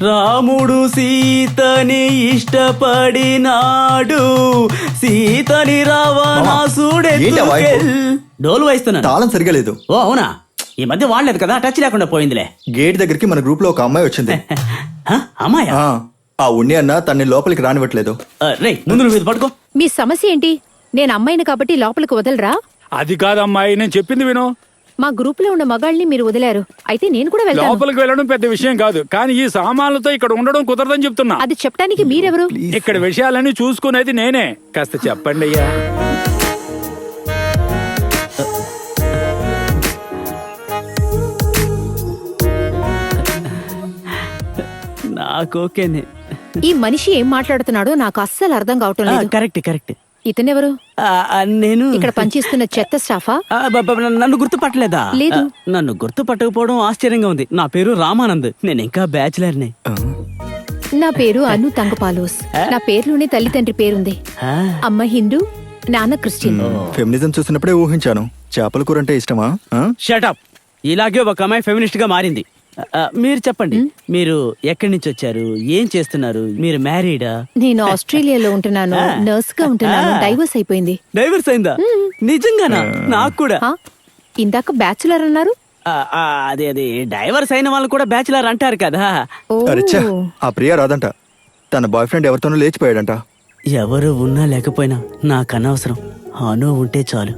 రాముడు సీతని ఇష్టపడినాడు, సీతని రావణాసుడే. డోలు వాయిస్తున్నాను. తాళం సరిగా లేదు. ఓ అవునా, ఈ మధ్య వాడలేదు కదా, టచ్ లేకుండా పోయిందిలే. గేట్ దగ్గరికి మన గ్రూప్ లో ఒక అమ్మాయి వచ్చింది. అమ్మాయి? ఆ ఉన్ని అన్న తన్ని లోపలికి రానివ్వట్లేదు. రే ముందు నువ్వు ఇది పట్టుకో. మీ సమస్య ఏంటి? నేను అమ్మాయిని కాబట్టి లోపలికి వదలరా? అది కాదమ్మాయి, నేను చెప్పింది విను. మా గ్రూప్ లో ఉన్న మగాళ్ళని మీరు వదిలారు, అయితే నేను కూడా వెళ్తాను. లోపలికి వెళ్ళడం పెద్ద విషయం కాదు, కానీ ఈ సామాన్లతో ఇక్కడ ఉండడం కుదరదని చెప్తున్నా. అది చెప్పడానికి మీరెవరు? ఇక్కడ విషయాలన్నీ చూసుకునేది నేనే. కాస్త చెప్పండి అయ్యా. నాకోకేనే. ఈ మనిషి ఏం మాట్లాడుతున్నాడో నాకు అస్సలు అర్థం కావటం లేదు. Correct correct. ఇతనెవరు? నేను ఇక్కడ పనిచేస్తున్న చెత్త స్టాఫా? నన్ను గుర్తుపట్టలేదా? లేదు. నన్ను గుర్తుపట్టకపోవడం ఆశ్చర్యంగా ఉంది. నా పేరు రామానంద్, నేను ఇంకా బ్యాచిలర్ని. నా పేరు అను తంగపాలోస్. నా పేరులోనే తల్లి తండ్రి పేరుంది. అమ్మ హిందూ, నాన్న క్రిస్టియన్. ఫెమినిజం చూసినప్పుడే ఊహించాను. చేపల కూర అంటే ఇష్టమా? షటప్. ఇలాగే ఒక అమ్మాయి ఫెమినిస్ట్ గా మారింది. మీరు చెప్పండి, మీరు ఎక్కడి నుంచి వచ్చారు, ఏం చేస్తున్నారు, మీరు మ్యారీడా? నేను ఆస్ట్రేలియాలో ఉంటున్నాను, నర్స్ గా ఉంటున్నాను. డైవర్స్ అయిపోయింది. డైవర్స్ అయిందా? నిజంగానా? నాకు కూడా. ఇందాక బ్యాచులర్ అన్నారు. అదే అదే, డైవర్స్ అయిన వాళ్ళు కూడా బ్యాచులర్ అంటారు కదా. అరెచ్చా, ఆ ప్రియా రాదంట. తన బాయ్ ఫ్రెండ్ ఎవరితోనూ లేచిపోయాడంట. ఎవరు ఉన్నా లేకపోయినా నాకు అనవసరం, అను ఉంటే చాలు.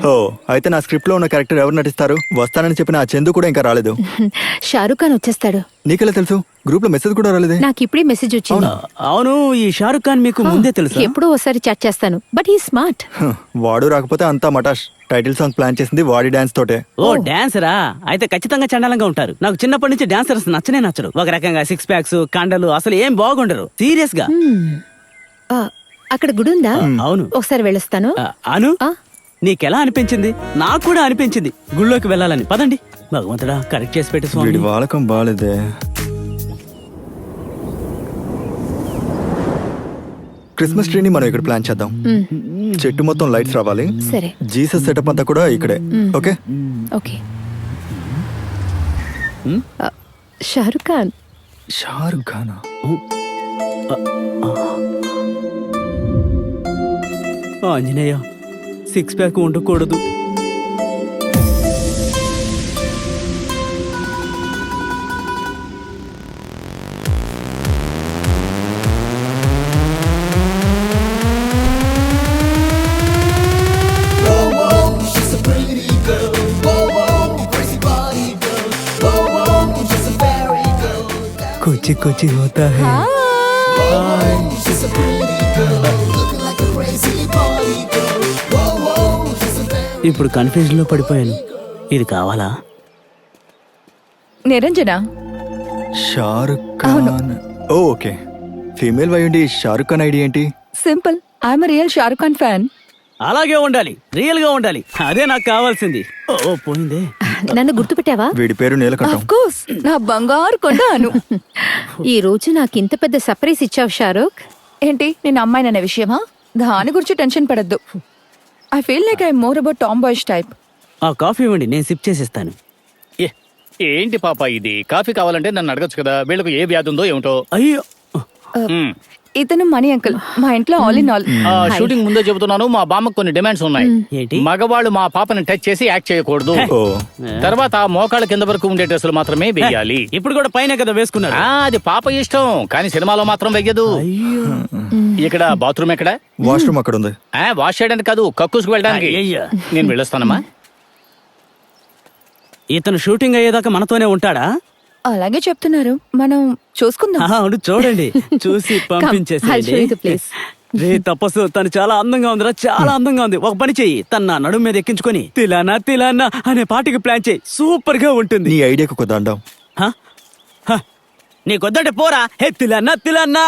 ఓ అయితే నా స్క్రిప్ట్ లో ఉన్న క్యారెక్టర్ ఎవరు నటిస్తారు? వస్తానని చెప్పిన ఆ చందు కూడా ఇంకా రాలేదు. షారుఖ్ ఖాన్ వచ్చేస్తాడు. నీకెలా తెలుసు? గ్రూప్ లో మెసేజ్ కూడా రాలేదే. నాకు ఇప్పుడే మెసేజ్ వచ్చింది. అవును, ఈ షారుఖ్ ఖాన్ మీకు ముందే తెలుసు? ఎప్పుడో ఒకసారి చాట్ చేస్తాను, బట్ హీ స్మార్ట్. వాడు రాకపోతే అంతా మటాష్. టైటిల్ సాంగ్ ప్లాన్ చేసింది వాడి డాన్స్ తోటే. ఓ డాన్సరా? అయితే ఖచ్చితంగా చండాలంగా ఉంటారు. నాకు చిన్నప్పటి నుంచి డాన్సర్స్ నచ్చనే నచ్చరు. ఒక రకంగా సిక్స్ ప్యాక్స్, కండలు అసలు ఏం బాగుండరు, సీరియస్ గా. అక్కడ గుడి ఉందా? అవును, ఒకసారి వెళ్ళొస్తాను. అను, నీకెలా అనిపించింది? నాకు కూడా అనిపించింది గుళ్ళోకి వెళ్ళాలని. పదండి. భగవంతుడా కరెక్ట్ చేసి పెట్టి స్వామి. వీడి వాలకం బాలేదే. క్రిస్మస్ ట్రీని మనం ఇక్కడ ప్లాన్ చేద్దాం. చెట్టు మొత్తం లైట్స్ రావాలి. సరే. జీసస్ సెటప్ అంతా కూడా ఇక్కడే. Okay okay. షారుఖ్ ఖాన్. షారుఖ్ ఖానా? ఆంజనేయ, సిక్స్ ప్యాక్ ఉండకూడదు. కుచి కుచి హోతా హై. ఇప్పుడు కన్ఫ్యూజన్ లో పడిపోయాను. ఇది కావాలా? నిరంజన. షారుఖ్ ఖాన్. ఓకే, ఫీమేల్ అయ్యుండి షారుఖ్ ఖాన్ ఐడి ఏంటి? Simple, I'm real Shahrukh Khan fan. అలాగే ఉండాలి, రియల్ గా ఉండాలి. అదే నాకు కావాల్సింది. ఓ పోయిందే. నన్ను గుర్తుపెట్టావా? వీడి పేరు నీలకంఠం. ఆఫ్ కోర్స్, నా బంగారు కొండ అను. ఈ రోజు నాకు ఇంత పెద్ద సర్ప్రైజ్ ఇచ్చావు షారుఖ్. ఏంటి, నేను అమ్మాయిననే విషయమా? దాని గురించి టెన్షన్ పడద్దు. I feel like I more about Tom boys type. ఆ కాఫీ ఇవ్వండి, నేను సిప్ చేసిస్తాను. ఏంటి పాప ఇది? కాఫీ కావాలంటే నన్ను అడగచ్చు కదా. వీళ్ళకు ఏ వ్యాధి ఉందో ఏమిటో. అయ్యో, ఇతను మనీ అంకుల్, మా ఇంట్లో ఆల్ ఇన్ ఆల్. షూటింగ్ ముందే చెబుతున్నాను, మా బామ్మకు కొన్ని డిమాండ్స్ ఉన్నాయి. ఏంటి? మగవాళ్ళు మా పాపని టచ్ చేసి యాక్ట్ చేయకూడదు. తర్వాత మోకాళ్ళ కింద వరకు ఉండే డ్రెస్సులు మాత్రమే వేయాలి. ఇప్పుడు కూడా పైన కదా వేసుకున్నారు. అది పాప ఇష్టం, కానీ సినిమాలో మాత్రం వెయ్యదు. ఇక్కడ బాత్రూమ్ ఎక్కడ? వాష్రూమ్ అక్కడ ఉంది. వాష్ చేయడానికి కాదు, కక్కుసుకు వెళ్ళడానికి. నేను వెళ్ళొస్తానమ్మా. ఇతను షూటింగ్ అయ్యేదాకా మనతోనే ఉంటాడా? అలాగే చెప్తున్నారు, మనం చూసుకుందాం. అవును, చూడండి, చూసి పంపించేసేయండి. రే తపస్సు, తను చాలా అందంగా ఉందిరా, చాలా అందంగా ఉంది. ఒక పని చెయ్యి, తన నా నడుము మీద ఎక్కించుకొని తిలానా తిలానా అనే పాటకి ప్లాన్ చేయి, సూపర్ గా ఉంటుంది. నీ ఐడియాకు కొద్దాం. నీకొద్దంటే పోరా. హే తిలానా తిలానా.